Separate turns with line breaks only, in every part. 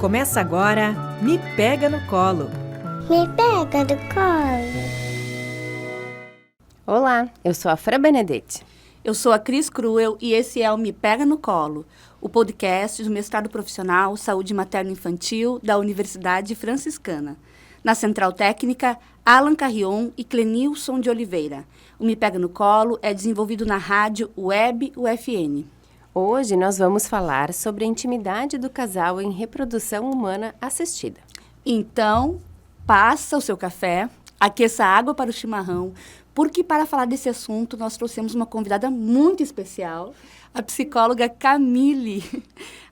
Começa agora Me Pega no Colo.
Me pega no colo.
Olá, eu sou a Fra Benedetti.
Eu sou a Cris Cruel e esse é o Me Pega no Colo, o podcast do mestrado profissional Saúde Materno-Infantil da Universidade Franciscana. Na Central Técnica, Alan Carrion e Clenilson de Oliveira. O Me Pega no Colo é desenvolvido na rádio Web UFN.
Hoje nós vamos falar sobre a intimidade do casal em reprodução humana assistida.
Então, passa o seu café, aqueça a água para o chimarrão, porque para falar desse assunto nós trouxemos uma convidada muito especial, a psicóloga Camille.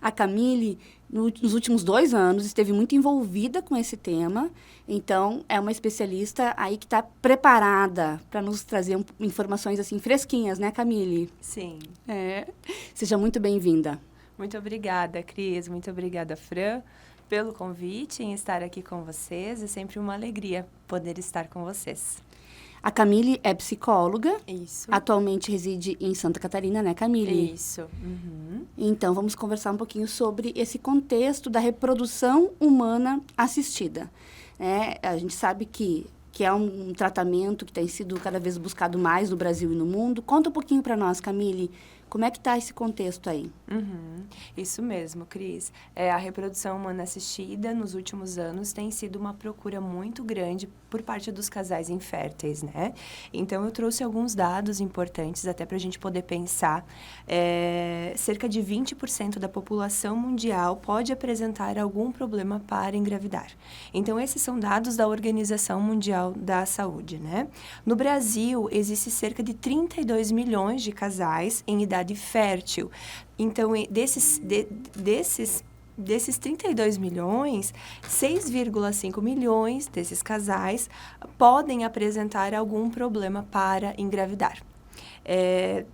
A Camille, nos últimos 2 anos, esteve muito envolvida com esse tema, então é uma especialista aí que está preparada para nos trazer informações assim fresquinhas, né, Camille?
Sim.
Seja muito bem-vinda.
Muito obrigada, Cris. Muito obrigada, Fran, pelo convite em estar aqui com vocês. É sempre uma alegria poder estar com vocês.
A Camille é psicóloga.
Isso.
Atualmente reside em Santa Catarina, né, Camille?
Isso. Uhum.
Então, vamos conversar um pouquinho sobre esse contexto da reprodução humana assistida. A gente sabe que é um tratamento que tem sido cada vez buscado mais no Brasil e no mundo. Conta um pouquinho para nós, Camille, como é que está esse contexto aí?
Uhum. Isso mesmo, Cris. A reprodução humana assistida, nos últimos anos, tem sido uma procura muito grande por parte dos casais inférteis, né? Então, eu trouxe alguns dados importantes até para a gente poder pensar. Cerca de 20% da população mundial pode apresentar algum problema para engravidar. Então, esses são dados da Organização Mundial da Saúde, né? No Brasil, existe cerca de 32 milhões de casais em idade fértil. Então, desses 32 milhões, 6,5 milhões desses casais podem apresentar algum problema para engravidar.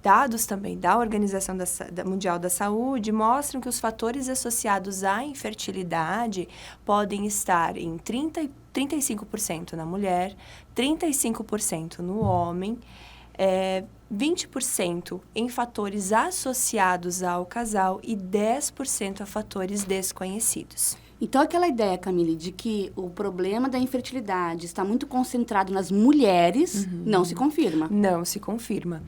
Dados também da Organização Mundial da Saúde mostram que os fatores associados à infertilidade podem estar em 35% na mulher, 35% no homem, 20% em fatores associados ao casal e 10% a fatores desconhecidos.
Então, aquela ideia, Camille, de que o problema da infertilidade está muito concentrado nas mulheres, não se confirma.
Não se confirma.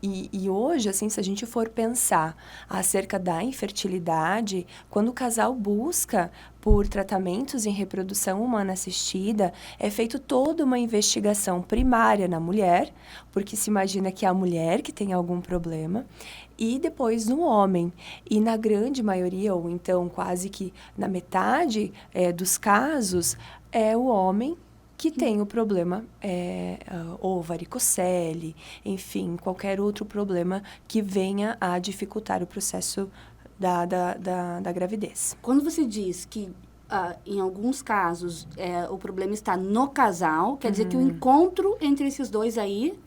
E hoje, assim, se a gente for pensar acerca da infertilidade, quando o casal busca por tratamentos em reprodução humana assistida, é feito toda uma investigação primária na mulher, porque se imagina que é a mulher que tem algum problema, e depois no homem. E na grande maioria, ou então quase que na metade dos casos, é o homem que tem o problema, ou varicocele, enfim, qualquer outro problema que venha a dificultar o processo da gravidez.
Quando você diz que, em alguns casos, o problema está no casal, quer dizer que o encontro entre esses dois aí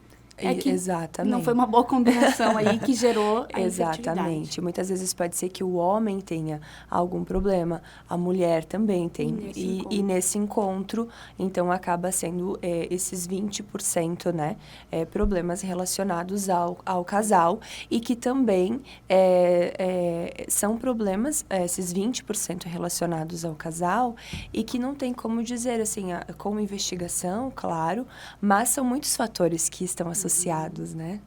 que
exatamente.
Não foi uma boa combinação aí que gerou a
Exatamente. Muitas vezes pode ser que o homem tenha algum problema, a mulher também tem. E nesse encontro, então, acaba sendo esses 20%, né, problemas relacionados ao casal e que também são problemas, esses 20% relacionados ao casal e que não tem como dizer, assim, como investigação, claro, mas são muitos fatores que estão associados, né?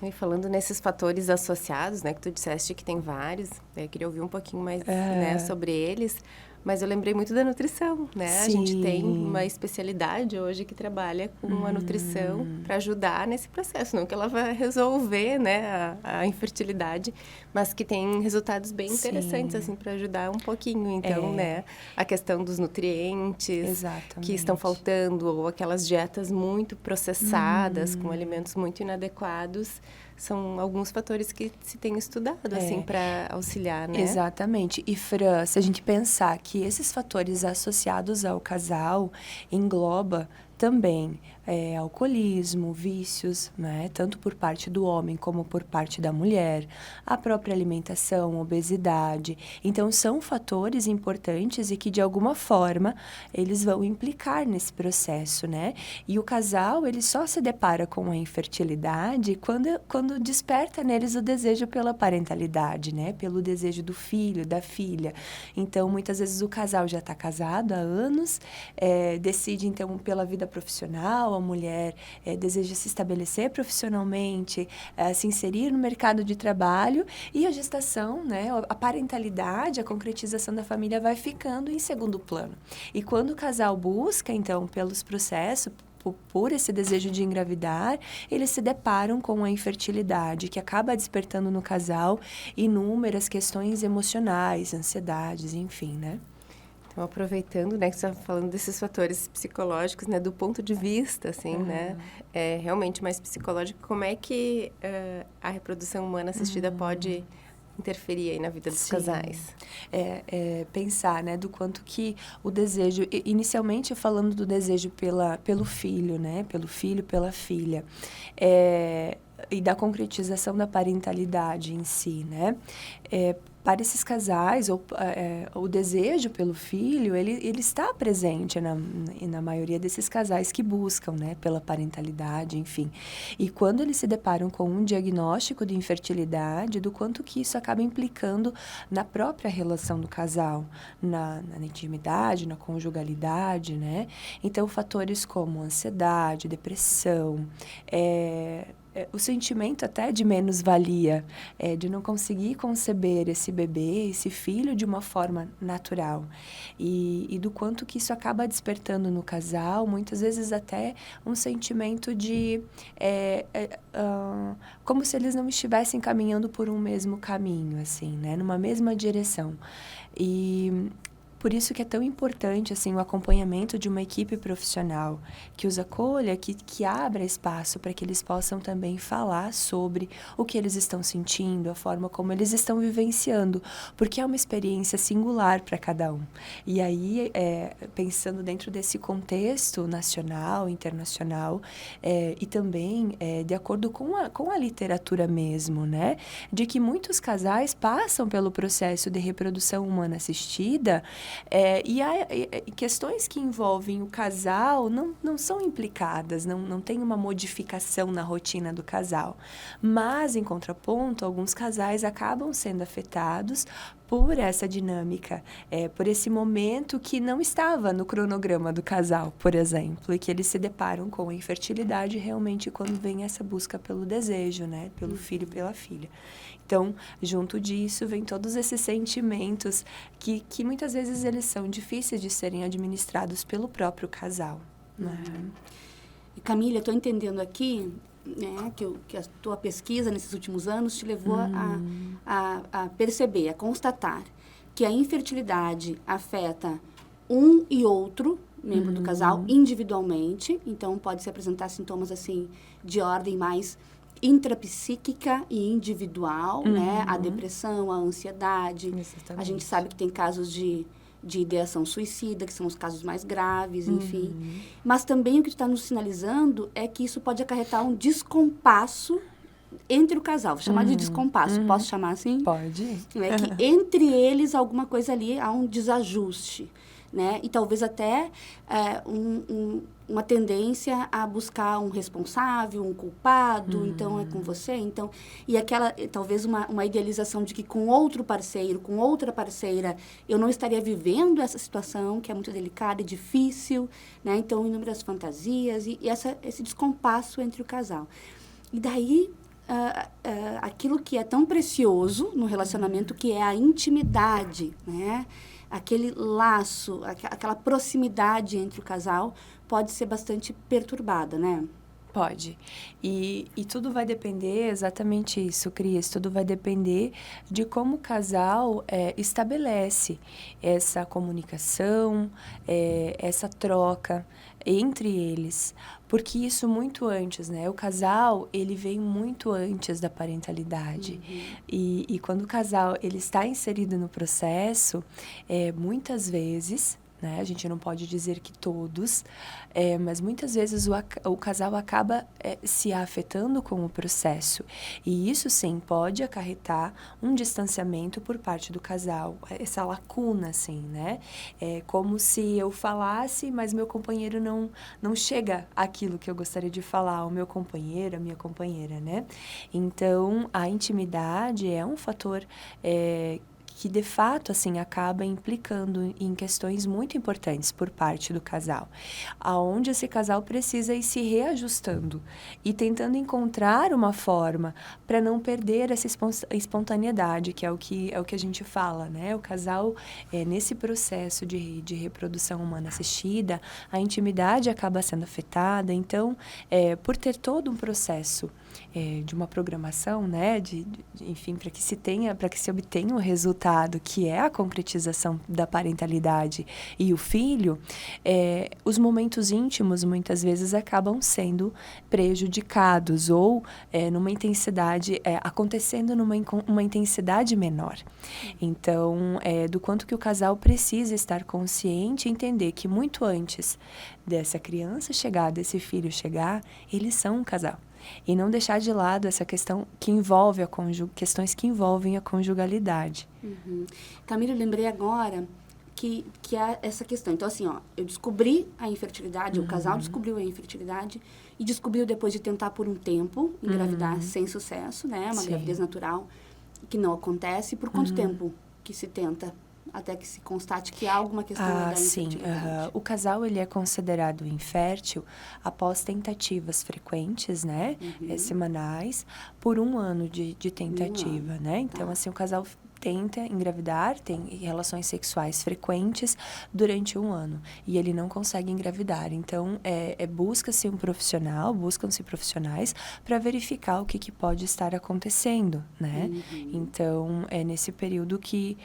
E falando nesses fatores associados, né, que tu disseste que tem vários, eu queria ouvir um pouquinho mais né, sobre eles, mas eu lembrei muito da nutrição, né?
Sim.
A gente tem uma especialidade hoje que trabalha com a nutrição para ajudar nesse processo, não que ela vai resolver, né, a infertilidade, mas que tem resultados bem interessantes, assim, para ajudar um pouquinho. Então, né, a questão dos nutrientes que estão faltando, ou aquelas dietas muito processadas, com alimentos muito inadequados, são alguns fatores que se tem estudado, assim, para auxiliar, né?
Exatamente. E, Fran, se a gente pensar que esses fatores associados ao casal engloba também alcoolismo, vícios, né? Tanto por parte do homem como por parte da mulher, a própria alimentação, obesidade. Então, são fatores importantes e que, de alguma forma, eles vão implicar nesse processo, né? E o casal, ele só se depara com a infertilidade quando desperta neles o desejo pela parentalidade, né? Pelo desejo do filho, da filha. Então, muitas vezes o casal já está casado há anos, decide, então, pela vida profissional, a mulher deseja se estabelecer profissionalmente, se inserir no mercado de trabalho, e a gestação, né, a parentalidade, a concretização da família vai ficando em segundo plano. E quando o casal busca, então, pelos processos, por esse desejo de engravidar, eles se deparam com a infertilidade, que acaba despertando no casal inúmeras questões emocionais, ansiedades, enfim, né?
Então, aproveitando, né, que você está falando desses fatores psicológicos, né, do ponto de vista, assim, né, realmente mais psicológico, como é que a reprodução humana assistida pode interferir aí na vida dos casais?
Pensar, né, do quanto que o desejo, inicialmente falando do desejo pelo filho, né, pelo filho, pela filha, e da concretização da parentalidade em si, né, para esses casais, o desejo pelo filho, ele está presente na maioria desses casais que buscam, né, pela parentalidade, enfim. E quando eles se deparam com um diagnóstico de infertilidade, do quanto que isso acaba implicando na própria relação do casal, na intimidade, na conjugalidade, né? Então, fatores como ansiedade, depressão, o sentimento até de menos-valia, de não conseguir conceber esse bebê, esse filho de uma forma natural. E do quanto que isso acaba despertando no casal, muitas vezes até um sentimento de... como se eles não estivessem caminhando por um mesmo caminho, assim, né? Numa mesma direção. E... por isso que é tão importante, assim, o acompanhamento de uma equipe profissional que os acolha, que abra espaço para que eles possam também falar sobre o que eles estão sentindo, a forma como eles estão vivenciando, porque é uma experiência singular para cada um. E aí, pensando dentro desse contexto nacional, internacional, e também de acordo com a literatura mesmo, né? De que muitos casais passam pelo processo de reprodução humana assistida, e questões que envolvem o casal não são implicadas, não tem uma modificação na rotina do casal. Mas, em contraponto, alguns casais acabam sendo afetados por essa dinâmica, por esse momento que não estava no cronograma do casal, por exemplo, e que eles se deparam com a infertilidade realmente quando vem essa busca pelo desejo, né, pelo filho, pela filha. Então, junto disso, vem todos esses sentimentos que muitas vezes eles são difíceis de serem administrados pelo próprio casal. Né?
E Camila, estou entendendo aqui, né, que a tua pesquisa nesses últimos anos te levou a perceber, a constatar que a infertilidade afeta um e outro membro do casal individualmente. Então, pode se apresentar sintomas assim de ordem mais intrapsíquica e individual, né? A depressão, a ansiedade.
Exatamente.
A gente sabe que tem casos de ideação suicida, que são os casos mais graves, enfim. Mas também o que tu está nos sinalizando é que isso pode acarretar um descompasso entre o casal. Vou chamar de descompasso. Posso chamar assim?
Pode.
É que entre eles, alguma coisa ali, há um desajuste, né? E talvez até uma tendência a buscar um responsável, um culpado, então é com você, então... E aquela, talvez uma idealização de que com outro parceiro, com outra parceira, eu não estaria vivendo essa situação, que é muito delicada e difícil, né? Então, inúmeras fantasias e esse descompasso entre o casal. E daí... aquilo que é tão precioso no relacionamento, que é a intimidade, né? Aquele laço, aquela proximidade entre o casal pode ser bastante perturbada, né?
Pode. E tudo vai depender, exatamente isso, Cris, tudo vai depender de como o casal estabelece essa comunicação, essa troca entre eles. Porque isso muito antes, né? O casal, ele vem muito antes da parentalidade. E quando o casal ele está inserido no processo, muitas vezes... né? A gente não pode dizer que todos, mas muitas vezes o casal acaba se afetando com o processo. E isso, sim, pode acarretar um distanciamento por parte do casal. Essa lacuna, assim, né? É como se eu falasse, mas meu companheiro não chega àquilo que eu gostaria de falar, o meu companheiro, a minha companheira, né? Então, a intimidade é um fator que, de fato, assim, acaba implicando em questões muito importantes por parte do casal, aonde esse casal precisa ir se reajustando e tentando encontrar uma forma para não perder essa espontaneidade, que é o que a gente fala, né? O casal, nesse processo de reprodução humana assistida, a intimidade acaba sendo afetada. Então, por ter todo um processo de uma programação, né, enfim, para que se obtenha o resultado, que é a concretização da parentalidade e o filho, os momentos íntimos muitas vezes acabam sendo prejudicados ou numa intensidade, acontecendo numa intensidade menor. Então, do quanto que o casal precisa estar consciente e entender que muito antes dessa criança chegar, desse filho chegar, eles são um casal. E não deixar de lado essa questão que envolve questões que envolvem a conjugalidade.
Uhum. Camila, eu lembrei agora que há essa questão. Então, assim, eu descobri a infertilidade, o casal descobriu a infertilidade e descobriu depois de tentar por um tempo engravidar sem sucesso, né? Uma gravidez natural que não acontece. Por quanto tempo que se tenta até que se constate que há alguma questão da infertilidade?
O casal, ele é considerado infértil após tentativas frequentes, né? Semanais, por 1 ano de tentativa, né? Então, assim, o casal tenta engravidar, tem relações sexuais frequentes durante 1 ano e ele não consegue engravidar. Então, busca-se buscam-se profissionais para verificar o que pode estar acontecendo, né? Então, é nesse período que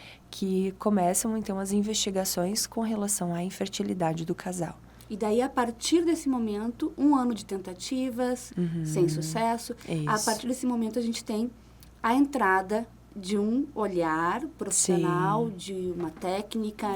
começam, então, as investigações com relação à infertilidade do casal.
E daí, a partir desse momento, 1 ano de tentativas, sem sucesso, a partir desse momento a gente tem a entrada de um olhar profissional, de uma técnica,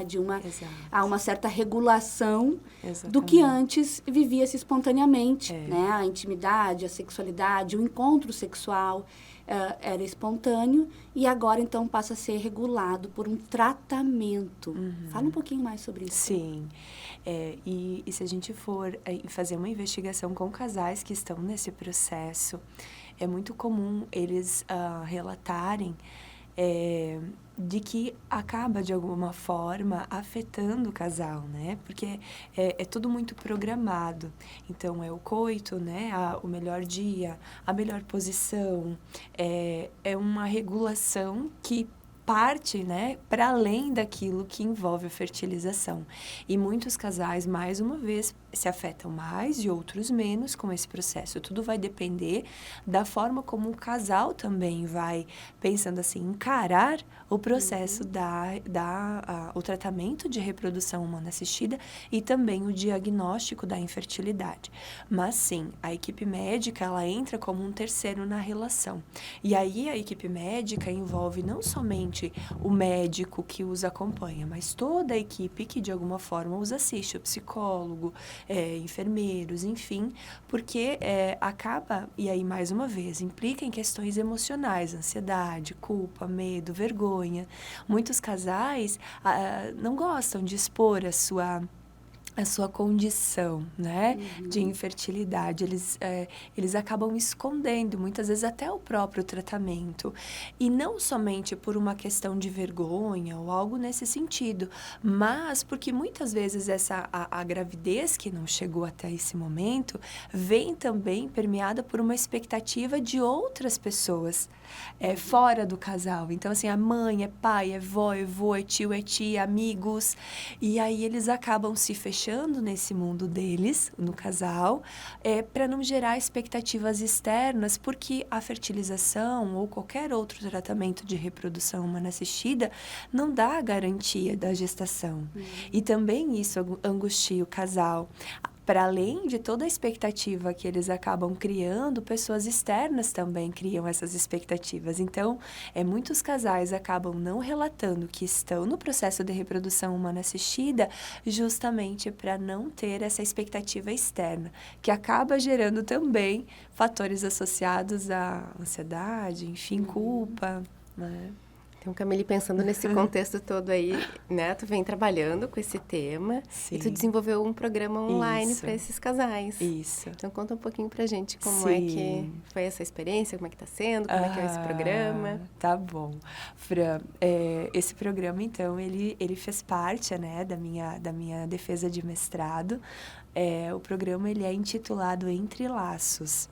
há uma certa regulação do que antes vivia-se espontaneamente, né? A intimidade, a sexualidade, o encontro sexual era espontâneo e agora, então, passa a ser regulado por um tratamento. Fala um pouquinho mais sobre isso.
Sim. E se a gente for fazer uma investigação com casais que estão nesse processo, é muito comum eles relatarem de que acaba, de alguma forma, afetando o casal, né? Porque é tudo muito programado. Então, é o coito, né? O melhor dia, a melhor posição. É uma regulação que parte, né, para além daquilo que envolve a fertilização. E muitos casais, mais uma vez, se afetam mais e outros menos com esse processo. Tudo vai depender da forma como o casal também vai, pensando assim, encarar o processo o tratamento de reprodução humana assistida e também o diagnóstico da infertilidade. Mas sim, a equipe médica, ela entra como um terceiro na relação. E aí a equipe médica envolve não somente o médico que os acompanha, mas toda a equipe que de alguma forma os assiste, o psicólogo, enfermeiros, enfim, porque acaba, e aí mais uma vez, implica em questões emocionais, ansiedade, culpa, medo, vergonha. Muitos casais não gostam de expor a sua condição, né, de infertilidade. Eles acabam escondendo, muitas vezes, até o próprio tratamento. E não somente por uma questão de vergonha ou algo nesse sentido, mas porque muitas vezes a gravidez que não chegou até esse momento vem também permeada por uma expectativa de outras pessoas fora do casal. Então, assim, a mãe, é pai, é vó, é vô, é tio, é tia, amigos. E aí eles acabam se fechando nesse mundo deles, no casal, para não gerar expectativas externas, porque a fertilização ou qualquer outro tratamento de reprodução humana assistida não dá a garantia da gestação. E também isso angustia o casal. para além de toda a expectativa que eles acabam criando, pessoas externas também criam essas expectativas. Então, muitos casais acabam não relatando que estão no processo de reprodução humana assistida justamente para não ter essa expectativa externa, que acaba gerando também fatores associados à ansiedade, enfim, culpa, né?
Então, Camille, pensando nesse contexto todo aí, né? Tu vem trabalhando com esse tema.
Sim.
E tu desenvolveu um programa online para esses casais.
Isso.
Então, conta um pouquinho pra gente como é que foi essa experiência, como é que tá sendo, como é que é esse programa.
Tá bom. Fran, esse programa, então, ele fez parte, né, da minha defesa de mestrado. O programa, ele é intitulado Entre Laços.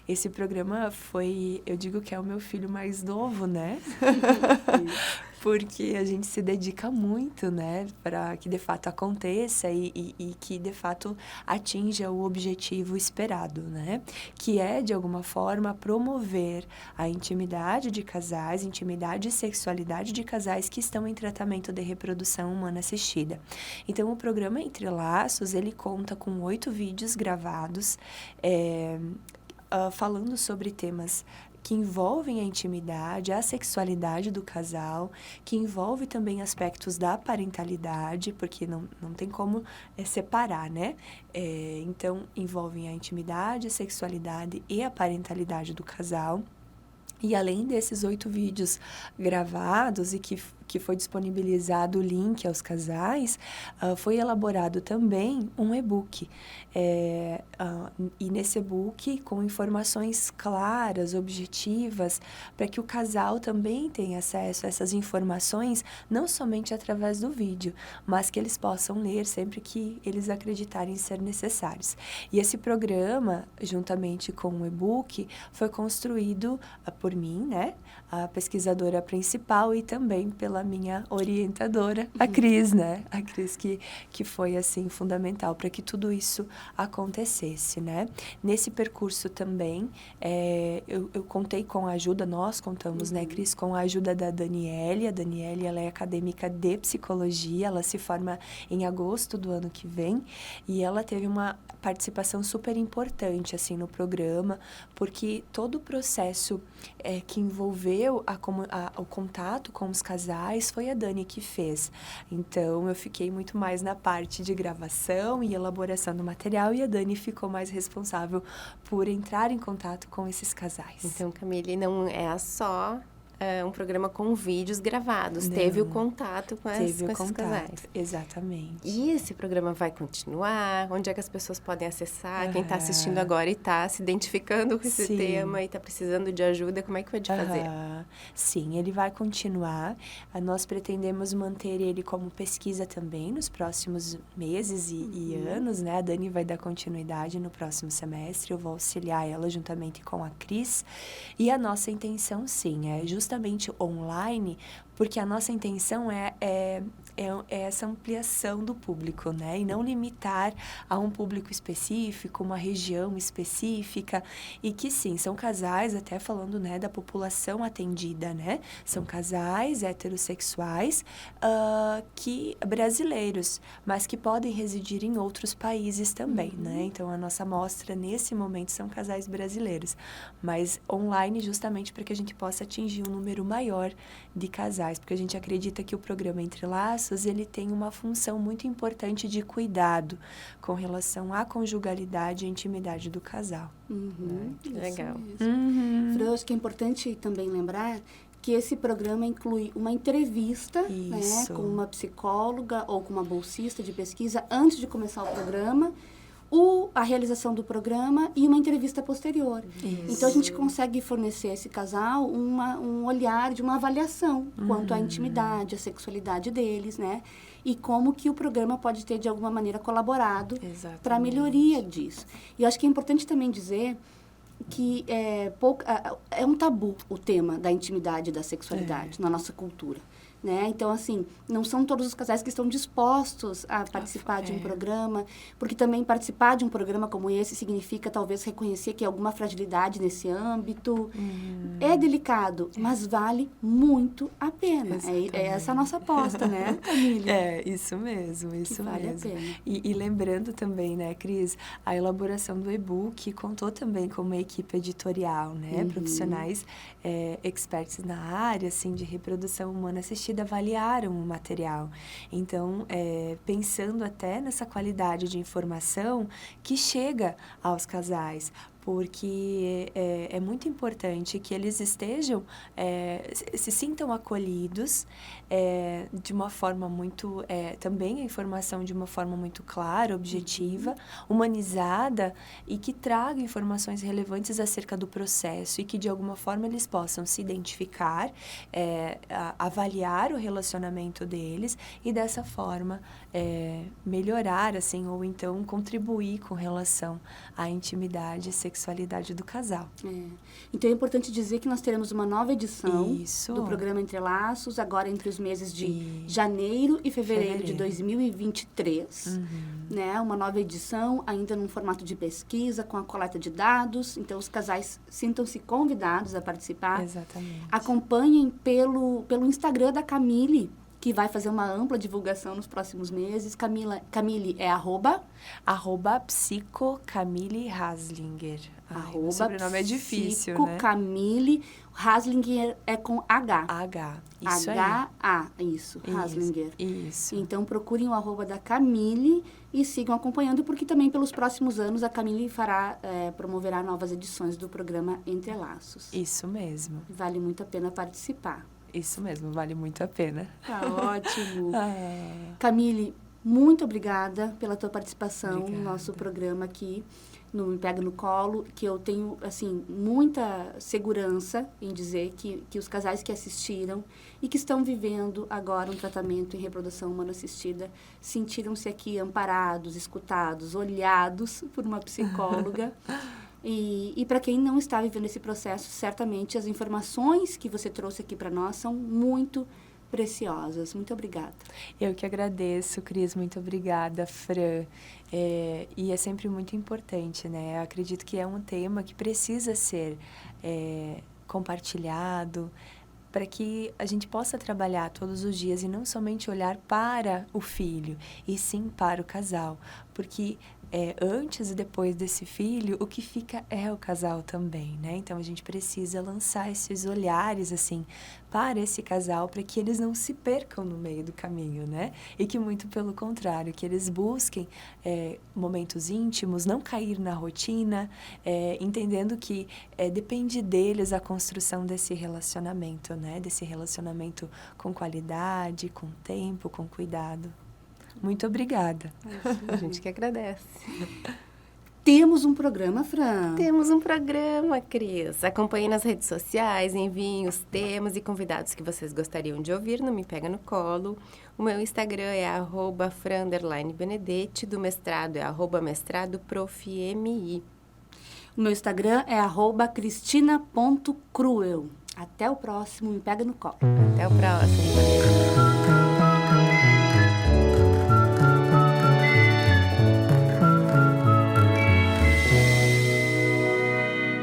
Esse programa eu digo que é o meu filho mais novo, né? Porque a gente se dedica muito, né, para que de fato aconteça e que de fato atinja o objetivo esperado, né? Que é, de alguma forma, promover a intimidade de casais, intimidade e sexualidade de casais que estão em tratamento de reprodução humana assistida. Então, o programa Entre Laços, ele conta com 8 vídeos gravados, falando sobre temas que envolvem a intimidade, a sexualidade do casal, que envolve também aspectos da parentalidade, porque não tem como separar, né? Então, envolvem a intimidade, a sexualidade e a parentalidade do casal. E além desses 8 vídeos gravados e que foi disponibilizado o link aos casais, foi elaborado também um e-book. E nesse e-book, com informações claras, objetivas, para que o casal também tenha acesso a essas informações, não somente através do vídeo, mas que eles possam ler sempre que eles acreditarem ser necessários. E esse programa, juntamente com o e-book, foi construído por mim, né, a pesquisadora principal, e também pela minha orientadora, a Cris, né? A Cris que foi, assim, fundamental para que tudo isso acontecesse, né? Nesse percurso também, eu contei com a ajuda, nós contamos, né, Cris, com a ajuda da Daniele. A Daniele, ela é acadêmica de psicologia, ela se forma em agosto do ano que vem, e ela teve uma participação super importante, assim, no programa, porque todo o processo que envolveu o contato com os casais foi a Dani que fez. Então, eu fiquei muito mais na parte de gravação e elaboração do material, e a Dani ficou mais responsável por entrar em contato com esses casais.
Então, Camille, não é só um programa com vídeos gravados.
Não.
Teve o contato com esses casais.
Exatamente.
E esse programa vai continuar? Onde é que as pessoas podem acessar? Quem está assistindo agora e está se identificando com esse tema e está precisando de ajuda, como é que vai fazer?
Sim, ele vai continuar. Nós pretendemos manter ele como pesquisa também nos próximos meses e anos, né? A Dani vai dar continuidade no próximo semestre. Eu vou auxiliar ela juntamente com a Cris. E a nossa intenção, sim, é justamente online, porque a nossa intenção é essa ampliação do público, né? E não limitar a um público específico, uma região específica, e que sim, são casais, até falando, né, da população atendida, né? São casais heterossexuais brasileiros, mas que podem residir em outros países também, né? Então, a nossa amostra, nesse momento, são casais brasileiros, mas online justamente para que a gente possa atingir um número maior de casais, porque a gente acredita que o programa Entre Laços, ele tem uma função muito importante de cuidado com relação à conjugalidade e à intimidade do casal.
Legal.
Fran, acho que é importante também lembrar que esse programa inclui uma entrevista, né, com uma psicóloga ou com uma bolsista de pesquisa antes de começar o programa, a realização do programa e uma entrevista posterior. Isso. Então, a gente consegue fornecer a esse casal um olhar de uma avaliação quanto à intimidade, à sexualidade deles, né? E como que o programa pode ter, de alguma maneira, colaborado para a melhoria disso. E eu acho que é importante também dizer que é um tabu o tema da intimidade e da sexualidade na nossa cultura. né? Então, assim, não são todos os casais que estão dispostos a participar de um programa, porque também participar de um programa como esse significa, talvez, reconhecer que há alguma fragilidade nesse âmbito. É delicado, mas vale muito a pena. É essa a nossa aposta, né, Camille?
É, isso mesmo, isso
vale
mesmo.
a pena.
E lembrando também, né, Cris, a elaboração do e-book contou também com uma equipe editorial, né? Profissionais experts na área, assim, de reprodução humana assistida avaliaram o material. Então, pensando até nessa qualidade de informação que chega aos casais, porque é muito importante que eles estejam, se sintam acolhidos de uma forma muito, também a informação de uma forma muito clara, objetiva, humanizada e que traga informações relevantes acerca do processo e que de alguma forma eles possam se identificar, avaliar o relacionamento deles e dessa forma melhorar, assim, ou então contribuir com relação à intimidade e sexualidade do casal.
Então é importante dizer que nós teremos uma nova edição
Isso.
do programa Entre Laços, agora entre os meses de janeiro e fevereiro de 2023. Né? Uma nova edição, ainda num formato de pesquisa, com a coleta de dados. Então, os casais sintam-se convidados a participar.
Exatamente.
Acompanhem pelo Instagram da Camille, que vai fazer uma ampla divulgação nos próximos meses. Camille é
@psicocamille Haslinger.
Arroba
O sobrenome é difícil, né?
Camille Haslinger é com H.
Isso aí.
H-A, isso, Haslinger.
Isso.
Então, procurem o arroba da Camille e sigam acompanhando, porque também pelos próximos anos a Camille promoverá novas edições do programa Entre Laços.
Isso mesmo.
Vale muito a pena participar.
Isso mesmo, vale muito a pena.
Tá ótimo. Camille, muito obrigada pela tua participação no nosso programa aqui, no Me Pega no Colo, que eu tenho, assim, muita segurança em dizer que os casais que assistiram e que estão vivendo agora um tratamento em reprodução humana assistida sentiram-se aqui amparados, escutados, olhados por uma psicóloga. E para quem não está vivendo esse processo, certamente as informações que você trouxe aqui para nós são muito preciosas. Muito obrigada.
Eu que agradeço, Cris. Muito obrigada, Fran. E é sempre muito importante, né? Eu acredito que é um tema que precisa ser compartilhado para que a gente possa trabalhar todos os dias e não somente olhar para o filho, e sim para o casal. Porque antes e depois desse filho, o que fica é o casal também, né? Então, a gente precisa lançar esses olhares, assim, para esse casal, para que eles não se percam no meio do caminho, né? E que, muito pelo contrário, que eles busquem momentos íntimos, não cair na rotina, entendendo que depende deles a construção desse relacionamento, né? Desse relacionamento com qualidade, com tempo, com cuidado. Muito obrigada.
A gente que agradece.
Temos um programa, Fran.
Temos um programa, Cris. Acompanhe nas redes sociais, enviem os temas e convidados que vocês gostariam de ouvir no Me Pega no Colo. O meu Instagram é @Fran_Benedetti, do mestrado é @mestradoprofmi.
O meu Instagram é @Cristina.cruel. Até o próximo Me Pega no Colo.
Até o próximo.